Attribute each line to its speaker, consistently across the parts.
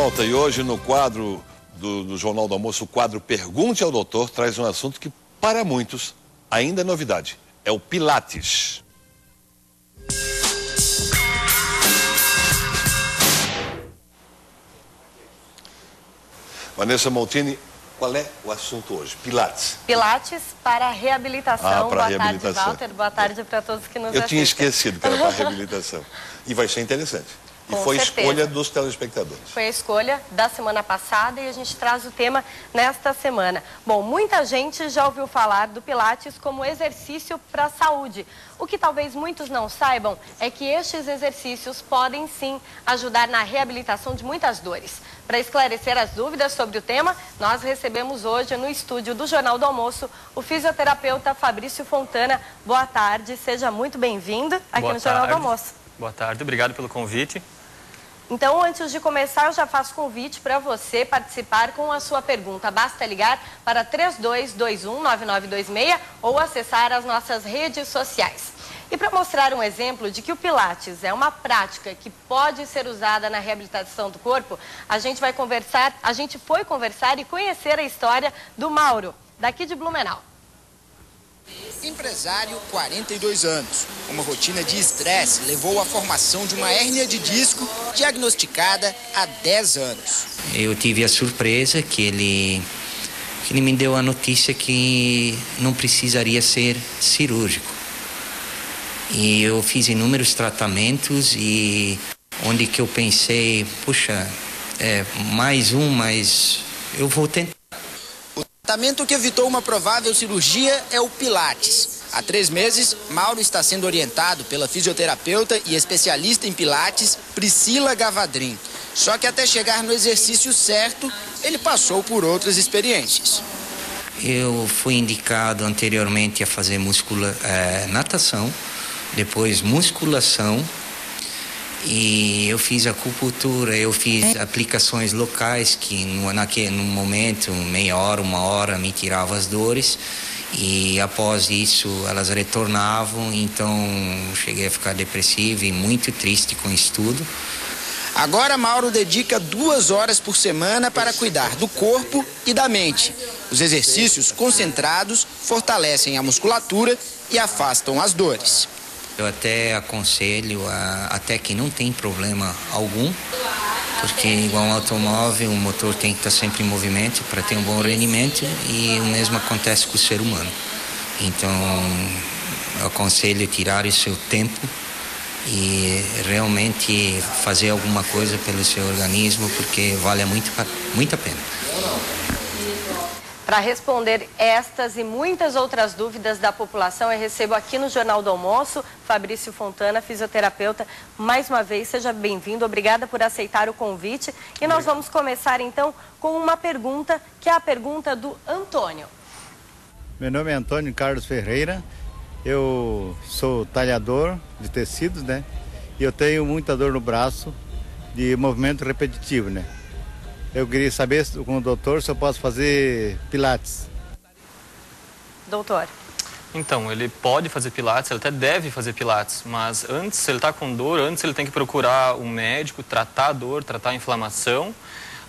Speaker 1: volta e hoje no quadro do Jornal do Almoço, o quadro Pergunte ao Doutor traz um assunto que para muitos ainda é novidade, é o Pilates. Vanessa Maltini, qual é o assunto hoje? Pilates.
Speaker 2: Pilates para reabilitação.
Speaker 1: Para
Speaker 2: Boa
Speaker 1: reabilitação.
Speaker 2: tarde, Walter. Boa tarde para todos que nos assistem.
Speaker 1: Eu tinha esquecido que era para reabilitação. E vai ser interessante. E
Speaker 2: Com
Speaker 1: foi
Speaker 2: certeza.
Speaker 1: escolha dos telespectadores.
Speaker 2: Foi a escolha da semana passada e a gente traz o tema nesta semana. Bom, muita gente já ouviu falar do Pilates como exercício para a saúde. O que talvez muitos não saibam é que estes exercícios podem sim ajudar na reabilitação de muitas dores. Para esclarecer as dúvidas sobre o tema, nós recebemos hoje no estúdio do Jornal do Almoço o fisioterapeuta Fabrício Fontana. Boa tarde, seja muito bem-vindo aqui no Jornal do Almoço.
Speaker 3: Boa tarde, obrigado pelo convite.
Speaker 2: Então, antes de começar, eu já faço convite para você participar com a sua pergunta. Basta ligar para 3221-9926 ou acessar as nossas redes sociais. E para mostrar um exemplo de que o Pilates é uma prática que pode ser usada na reabilitação do corpo, a gente foi conversar e conhecer a história do Mauro, daqui de Blumenau.
Speaker 4: Empresário, 42 anos. Uma rotina de estresse levou à formação de uma hérnia de disco diagnosticada há 10 anos.
Speaker 5: Eu tive a surpresa que ele me deu a notícia que não precisaria ser cirúrgico. E eu fiz inúmeros tratamentos e onde que eu pensei, puxa, mais um, mas eu vou tentar.
Speaker 4: O tratamento que evitou uma provável cirurgia é o Pilates. Há 3 meses, Mauro está sendo orientado pela fisioterapeuta e especialista em Pilates, Priscila Gavadrin. Só que até chegar no exercício certo, ele passou por outras experiências.
Speaker 5: Eu fui indicado anteriormente a fazer natação, depois musculação, e eu fiz acupuntura, eu fiz aplicações locais que no momento, meia hora, 1 hora, me tirava as dores, e após isso elas retornavam, então cheguei a ficar depressivo e muito triste com isso tudo.
Speaker 4: Agora Mauro dedica 2 horas por semana para cuidar do corpo e da mente. Os exercícios concentrados fortalecem a musculatura e afastam as dores.
Speaker 5: Eu até aconselho, até que não tem problema algum, porque igual um automóvel, o motor tem que estar sempre em movimento para ter um bom rendimento, e o mesmo acontece com o ser humano. Então, eu aconselho tirar o seu tempo e realmente fazer alguma coisa pelo seu organismo, porque vale muito a pena.
Speaker 2: Para responder estas e muitas outras dúvidas da população, eu recebo aqui no Jornal do Almoço Fabrício Fontana, fisioterapeuta. Mais uma vez, seja bem-vindo. Obrigada por aceitar o convite. E nós vamos começar, então, com uma pergunta, que é a pergunta do Antônio.
Speaker 6: Meu nome é Antônio Carlos Ferreira. Eu sou talhador de tecidos, né? E eu tenho muita dor no braço de movimento repetitivo, né? Eu queria saber com o doutor se eu posso fazer Pilates.
Speaker 2: Doutor.
Speaker 3: Então, ele pode fazer Pilates, ele até deve fazer Pilates, mas antes, se ele está com dor, antes ele tem que procurar um médico, tratar a dor, tratar a inflamação.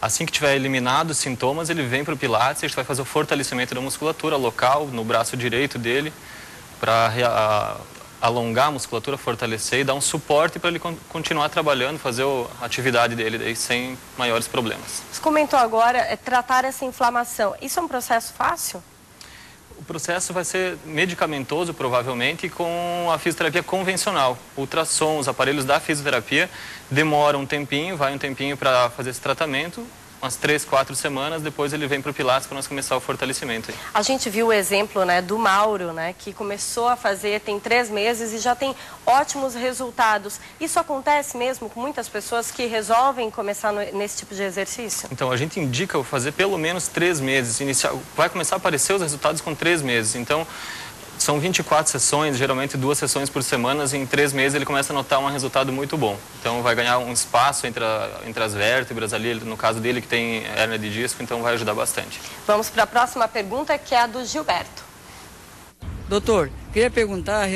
Speaker 3: Assim que tiver eliminado os sintomas, ele vem para o Pilates e a gente vai fazer o fortalecimento da musculatura local, no braço direito dele, para alongar a musculatura, fortalecer e dar um suporte para ele continuar trabalhando, fazer a atividade dele daí sem maiores problemas.
Speaker 2: Você comentou agora tratar essa inflamação. Isso é um processo fácil?
Speaker 3: O processo vai ser medicamentoso, provavelmente, com a fisioterapia convencional. Ultrassom, os aparelhos da fisioterapia demoram um tempinho, vai um tempinho para fazer esse tratamento, umas 3, 4 semanas, depois ele vem para o Pilates para nós começar o fortalecimento.
Speaker 2: A gente viu o exemplo, né, do Mauro, né, que começou a fazer, tem 3 meses e já tem ótimos resultados. Isso acontece mesmo com muitas pessoas que resolvem começar nesse tipo de exercício?
Speaker 3: Então, a gente indica fazer pelo menos 3 meses. Vai começar a aparecer os resultados com 3 meses. Então, são 24 sessões, geralmente 2 sessões por semana, e em 3 meses ele começa a notar um resultado muito bom. Então vai ganhar um espaço entre as vértebras ali, no caso dele que tem hérnia de disco, então vai ajudar bastante.
Speaker 2: Vamos para a próxima pergunta, que é a do Gilberto.
Speaker 7: Doutor, queria perguntar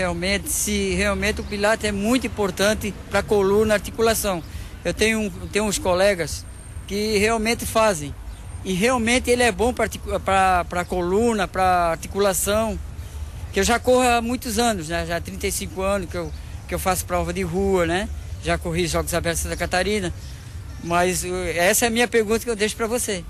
Speaker 7: se realmente o Pilates é muito importante para a coluna, articulação. Eu tenho uns colegas que realmente fazem. E realmente ele é bom para a coluna, para articulação, que eu já corro há muitos anos, né? Já há 35 anos que eu faço prova de rua, né? Já corri Jogos Abertos de Santa Catarina. Mas essa é a minha pergunta que eu deixo para você.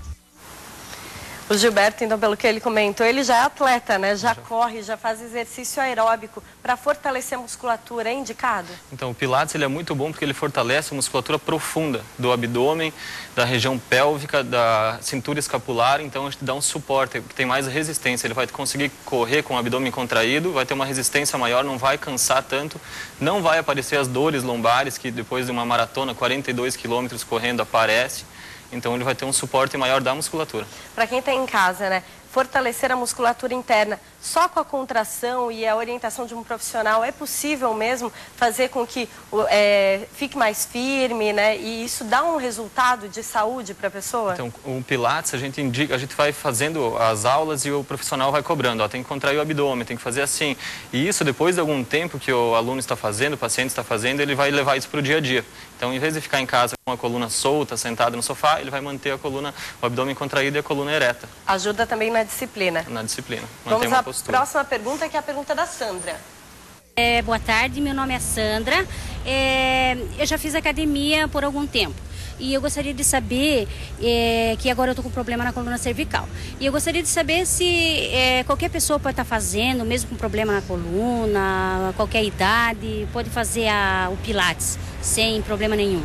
Speaker 2: O Gilberto, então, pelo que ele comentou, ele já é atleta, né? Já corre, já faz exercício aeróbico. Para fortalecer a musculatura, é indicado?
Speaker 3: Então, o Pilates ele é muito bom porque ele fortalece a musculatura profunda do abdômen, da região pélvica, da cintura escapular. Então, a gente dá um suporte, que tem mais resistência. Ele vai conseguir correr com o abdômen contraído, vai ter uma resistência maior, não vai cansar tanto. Não vai aparecer as dores lombares, que depois de uma maratona, 42 quilômetros correndo, aparece. Então ele vai ter um suporte maior da musculatura.
Speaker 2: Para quem está em casa, né? Fortalecer a musculatura interna só com a contração e a orientação de um profissional é possível mesmo fazer com que fique mais firme, né? E isso dá um resultado de saúde para a pessoa?
Speaker 3: Então, o Pilates a gente vai fazendo as aulas e o profissional vai cobrando. Ó, tem que contrair o abdômen, tem que fazer assim. E isso, depois de algum tempo que o aluno está fazendo, o paciente está fazendo, ele vai levar isso para o dia a dia. Então, em vez de ficar em casa com a coluna solta, sentado no sofá, ele vai manter a coluna, o abdômen contraído e a coluna ereta.
Speaker 2: Ajuda também na disciplina.
Speaker 3: Na disciplina.
Speaker 2: Vamos à próxima pergunta, que é a pergunta da Sandra.
Speaker 8: Boa tarde, meu nome é Sandra. Eu já fiz academia por algum tempo. E eu gostaria de saber, que agora eu estou com problema na coluna cervical. E eu gostaria de saber se qualquer pessoa pode estar fazendo, mesmo com problema na coluna, qualquer idade, pode fazer o Pilates sem problema nenhum.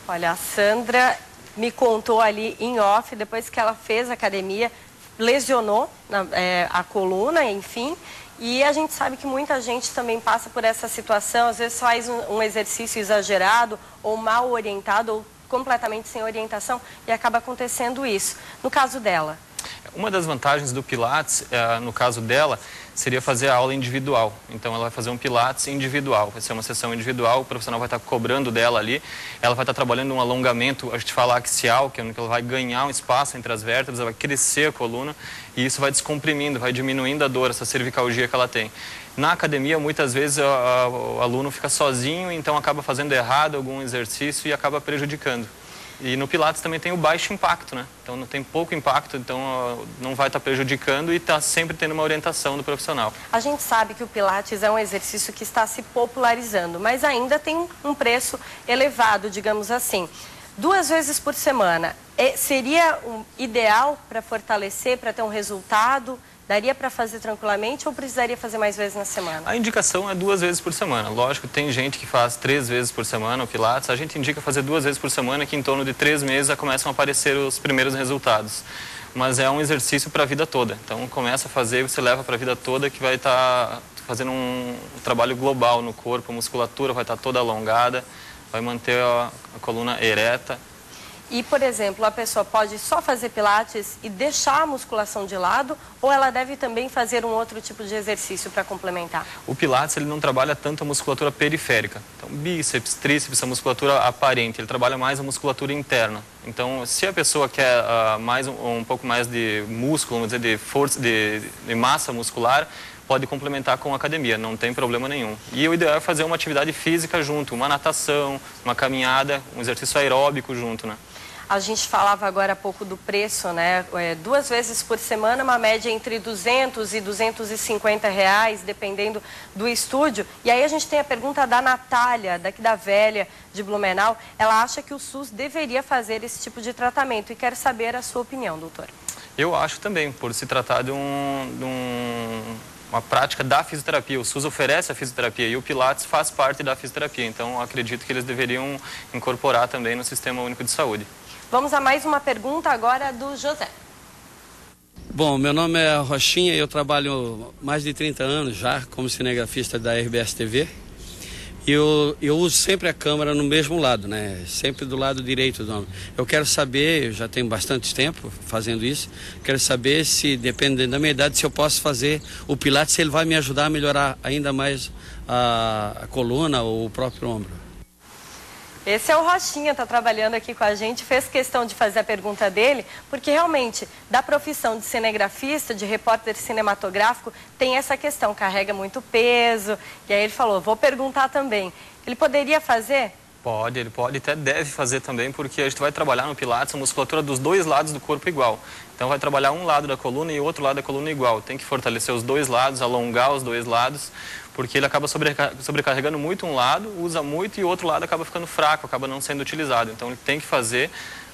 Speaker 2: Olha, a Sandra me contou ali em off, depois que ela fez academia, lesionou a coluna, enfim. E a gente sabe que muita gente também passa por essa situação, às vezes faz um exercício exagerado ou mal orientado ou completamente sem orientação e acaba acontecendo isso. No caso dela?
Speaker 3: Uma das vantagens do Pilates, no caso dela, seria fazer a aula individual. Então ela vai fazer um Pilates individual, vai ser uma sessão individual, o profissional vai estar cobrando dela ali, ela vai estar trabalhando um alongamento, a gente fala axial, que é onde ela vai ganhar um espaço entre as vértebras, ela vai crescer a coluna e isso vai descomprimindo, vai diminuindo a dor, essa cervicalgia que ela tem. Na academia, muitas vezes o aluno fica sozinho, então acaba fazendo errado algum exercício e acaba prejudicando. E no Pilates também tem o baixo impacto, né? Então não tem pouco impacto, então não vai estar prejudicando e está sempre tendo uma orientação do profissional.
Speaker 2: A gente sabe que o Pilates é um exercício que está se popularizando, mas ainda tem um preço elevado, digamos assim. 2 vezes por semana, seria ideal para fortalecer, para ter um resultado? Daria para fazer tranquilamente ou precisaria fazer mais vezes na semana?
Speaker 3: A indicação é 2 vezes por semana. Lógico, tem gente que faz 3 vezes por semana o Pilates. A gente indica fazer 2 vezes por semana, que em torno de 3 meses já começam a aparecer os primeiros resultados. Mas é um exercício para a vida toda. Então começa a fazer e você leva para a vida toda, que vai estar fazendo um trabalho global no corpo. A musculatura vai estar toda alongada, vai manter a coluna ereta.
Speaker 2: E, por exemplo, a pessoa pode só fazer Pilates e deixar a musculação de lado ou ela deve também fazer um outro tipo de exercício para complementar? O
Speaker 3: Pilates ele não trabalha tanto a musculatura periférica. Então, bíceps, tríceps, a musculatura aparente. Ele trabalha mais a musculatura interna. Então, se a pessoa quer um pouco mais de músculo, vamos dizer, de força, de massa muscular, pode complementar com a academia, não tem problema nenhum. E o ideal é fazer uma atividade física junto, uma natação, uma caminhada, um exercício aeróbico junto, né?
Speaker 2: A gente falava agora há pouco do preço, né? 2 vezes por semana, uma média entre R$200 e R$250, dependendo do estúdio. E aí a gente tem a pergunta da Natália, daqui da Velha, de Blumenau. Ela acha que o SUS deveria fazer esse tipo de tratamento e quer saber a sua opinião, doutor.
Speaker 3: Eu acho também, por se tratar de uma prática da fisioterapia. O SUS oferece a fisioterapia e o Pilates faz parte da fisioterapia. Então, acredito que eles deveriam incorporar também no Sistema Único de Saúde.
Speaker 2: Vamos a mais uma pergunta agora do José.
Speaker 9: Bom, meu nome é Rochinha, eu trabalho mais de 30 anos já como cinegrafista da RBS TV. E eu uso sempre a câmera no mesmo lado, né? Sempre do lado direito do homem. Eu quero saber, eu já tenho bastante tempo fazendo isso, quero saber se, dependendo da minha idade, se eu posso fazer o Pilates, se ele vai me ajudar a melhorar ainda mais a coluna ou o próprio ombro.
Speaker 2: Esse é o Rochinha, está trabalhando aqui com a gente, fez questão de fazer a pergunta dele, porque realmente, da profissão de cinegrafista, de repórter cinematográfico, tem essa questão, carrega muito peso, e aí ele falou, vou perguntar também, ele poderia fazer
Speaker 3: Pode, ele pode, até deve fazer também, porque a gente vai trabalhar no Pilates a musculatura dos dois lados do corpo igual. Então vai trabalhar um lado da coluna e o outro lado da coluna igual. Tem que fortalecer os dois lados, alongar os dois lados, porque ele acaba sobrecarregando muito um lado, usa muito, e o outro lado acaba ficando fraco, acaba não sendo utilizado. Então ele tem que fazer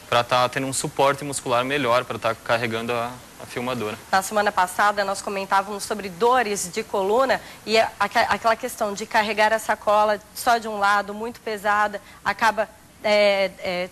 Speaker 3: para estar tendo um suporte muscular melhor, para estar carregando a filmadora. Na semana passada nós comentávamos sobre dores de coluna e aquela questão de carregar a sacola só de um lado, muito pesada, acaba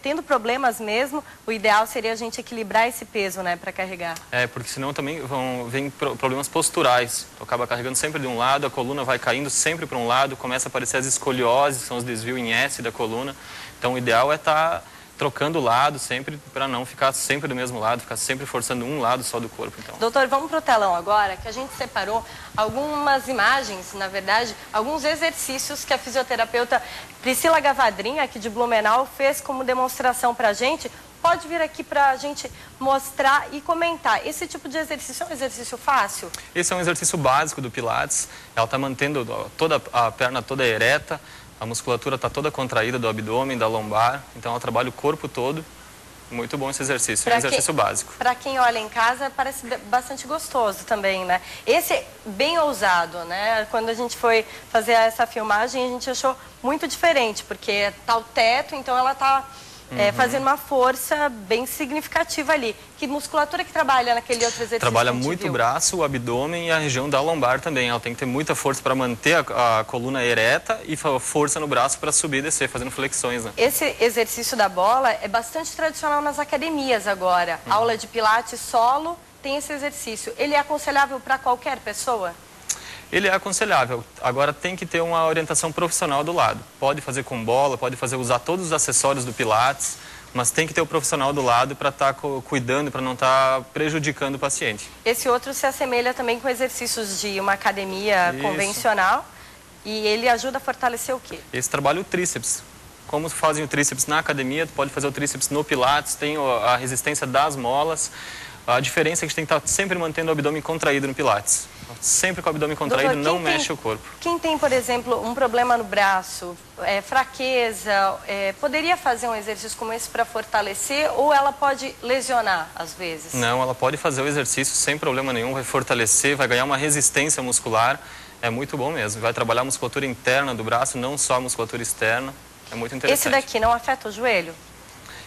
Speaker 3: tendo problemas mesmo. O ideal seria a gente equilibrar esse peso, né, para carregar. Porque senão também vem problemas posturais. Tu acaba carregando sempre de um lado, a coluna vai caindo sempre para um lado, começa a aparecer as escolioses, que são os desvios em S da coluna. Então o ideal é estar trocando o lado sempre, para não ficar sempre do mesmo lado, ficar sempre forçando um lado só do corpo. Então. Doutor, vamos para o telão agora, que a gente separou algumas imagens, na verdade, alguns exercícios que a fisioterapeuta Priscila Gavadrin, aqui de Blumenau, fez como demonstração para a gente. Pode vir aqui para a gente mostrar e comentar. Esse tipo de exercício é um exercício fácil? Esse é um exercício básico do Pilates. Ela está mantendo toda a perna toda ereta, a musculatura está toda contraída do abdômen, da lombar, então ela trabalha o corpo todo. Muito bom esse exercício, é um exercício básico. Para quem olha em casa, parece bastante gostoso também, né? Esse é bem ousado, né? Quando a gente foi fazer essa filmagem, a gente achou muito diferente, porque tá o teto, então ela tá fazendo uma força bem significativa ali. Que musculatura que trabalha naquele outro exercício? Trabalha muito o braço, o abdômen e a região da lombar também. Ela tem que ter muita força para manter a coluna ereta e força no braço para subir e descer, fazendo flexões, né? Esse exercício da bola é bastante tradicional nas academias agora. Aula de pilates solo tem esse exercício. Ele é aconselhável para qualquer pessoa? Ele é aconselhável, agora tem que ter uma orientação profissional do lado. Pode fazer com bola, pode usar todos os acessórios do Pilates, mas tem que ter o profissional do lado para estar cuidando, para não estar prejudicando o paciente. Esse outro se assemelha também com exercícios de uma academia convencional e ele ajuda a fortalecer o quê? Esse trabalha o tríceps. Como fazem o tríceps na academia, pode fazer o tríceps no Pilates, tem a resistência das molas. A diferença é que a gente tem que estar sempre mantendo o abdômen contraído no Pilates. Sempre com o abdômen contraído, doutor, não mexe o corpo. Quem tem, por exemplo, um problema no braço, fraqueza, poderia fazer um exercício como esse para fortalecer ou ela pode lesionar às vezes? Não, ela pode fazer o exercício sem problema nenhum, vai fortalecer, vai ganhar uma resistência muscular. É muito bom mesmo. Vai trabalhar a musculatura interna do braço, não só a musculatura externa. É muito interessante. Esse daqui não afeta o joelho?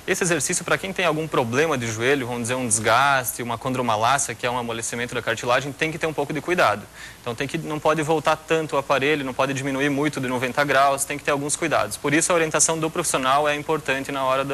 Speaker 3: Esse exercício, para quem tem algum problema de joelho, vamos dizer um desgaste, uma condromalácia, que é um amolecimento da cartilagem, tem que ter um pouco de cuidado. Então não pode voltar tanto o aparelho, não pode diminuir muito de 90 graus, tem que ter alguns cuidados. Por isso a orientação do profissional é importante na hora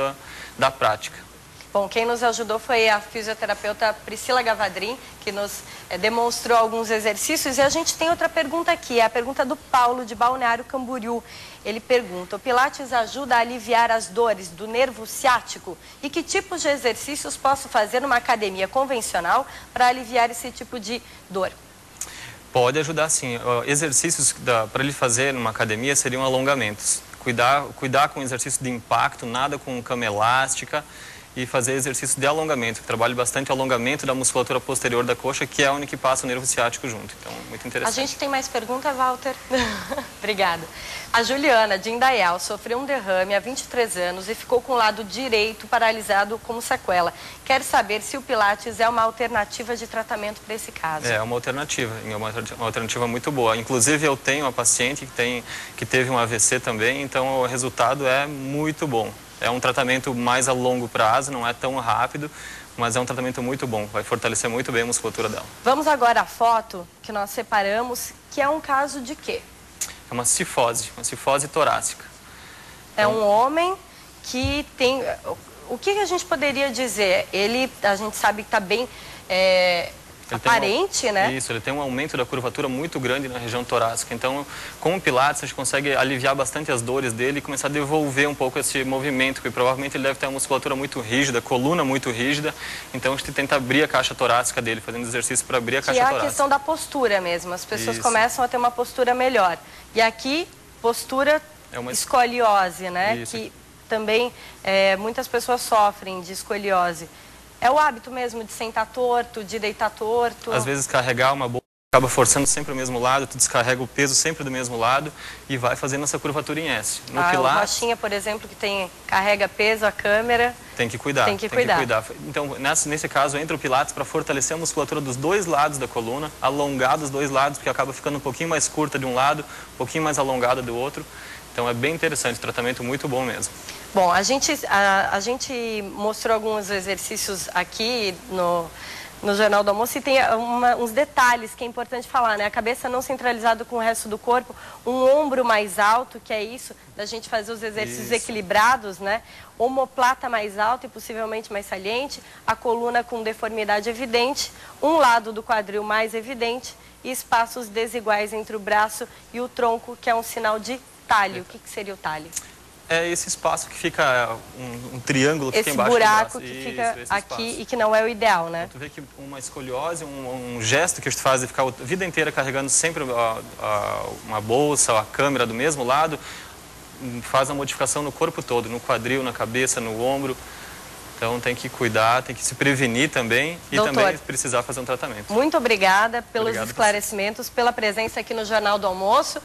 Speaker 3: da prática. Bom, quem nos ajudou foi a fisioterapeuta Priscila Gavadrin, que nos demonstrou alguns exercícios. E a gente tem outra pergunta aqui, é a pergunta do Paulo, de Balneário Camboriú. Ele pergunta: o Pilates ajuda a aliviar as dores do nervo ciático? E que tipos de exercícios posso fazer numa academia convencional para aliviar esse tipo de dor? Pode ajudar sim. Exercícios para ele fazer numa academia seriam alongamentos. Cuidar com exercício de impacto, nada com cama elástica. E fazer exercício de alongamento, que trabalha bastante o alongamento da musculatura posterior da coxa, que é onde que passa o nervo ciático junto. Então, muito interessante. A gente tem mais pergunta, Walter? Obrigada. A Juliana, de Indaial, sofreu um derrame há 23 anos e ficou com o lado direito paralisado como sequela. Quer saber se o Pilates é uma alternativa de tratamento para esse caso? É uma alternativa, uma alternativa muito boa. Inclusive, eu tenho uma paciente que teve um AVC também, então o resultado é muito bom. É um tratamento mais a longo prazo, não é tão rápido, mas é um tratamento muito bom, vai fortalecer muito bem a musculatura dela. Vamos agora à foto que nós separamos, que é um caso de quê? É uma cifose torácica. É um homem que tem... O que a gente poderia dizer? A gente sabe que está bem... aparente, né? Isso, ele tem um aumento da curvatura muito grande na região torácica. Então, com o Pilates, a gente consegue aliviar bastante as dores dele e começar a devolver um pouco esse movimento, porque provavelmente ele deve ter uma musculatura muito rígida, coluna muito rígida. Então, a gente tenta abrir a caixa torácica dele, fazendo exercício para abrir a caixa torácica. Que é a questão da postura mesmo. As pessoas começam a ter uma postura melhor. E aqui, postura escoliose, né? Isso. Que também muitas pessoas sofrem de escoliose. É o hábito mesmo de sentar torto, de deitar torto? Às vezes carregar uma acaba forçando sempre o mesmo lado, tu descarrega o peso sempre do mesmo lado e vai fazendo essa curvatura em S. No
Speaker 2: o
Speaker 3: Pilates,
Speaker 2: Rochinha, por exemplo, que carrega peso, a câmera...
Speaker 3: Tem que cuidar.
Speaker 2: Tem que cuidar.
Speaker 3: Então, nesse caso, entra o Pilates para fortalecer a musculatura dos dois lados da coluna, alongar dos dois lados, porque acaba ficando um pouquinho mais curta de um lado, um pouquinho mais alongada do outro. Então, é bem interessante, tratamento muito bom mesmo.
Speaker 2: Bom, a gente mostrou alguns exercícios aqui no Jornal do Almoço e tem uns detalhes que é importante falar, né? A cabeça não centralizada com o resto do corpo, um ombro mais alto, que é isso, da gente fazer os exercícios equilibrados, né? Omoplata mais alta e possivelmente mais saliente, a coluna com deformidade evidente, um lado do quadril mais evidente e espaços desiguais entre o braço e o tronco, que é um sinal de talho. O que seria o talho?
Speaker 3: É esse espaço que fica, um triângulo que fica embaixo
Speaker 2: do braço.
Speaker 3: Esse buraco
Speaker 2: que fica aqui e que não é o ideal, né?
Speaker 3: Então, tu vê que uma escoliose, um gesto que tu faz de ficar a vida inteira carregando sempre uma bolsa, a câmera do mesmo lado, faz a modificação no corpo todo, no quadril, na cabeça, no ombro. Então tem que cuidar, tem que se prevenir também e também precisar fazer um tratamento.
Speaker 2: Muito obrigada pelos esclarecimentos, pela presença aqui no Jornal do Almoço.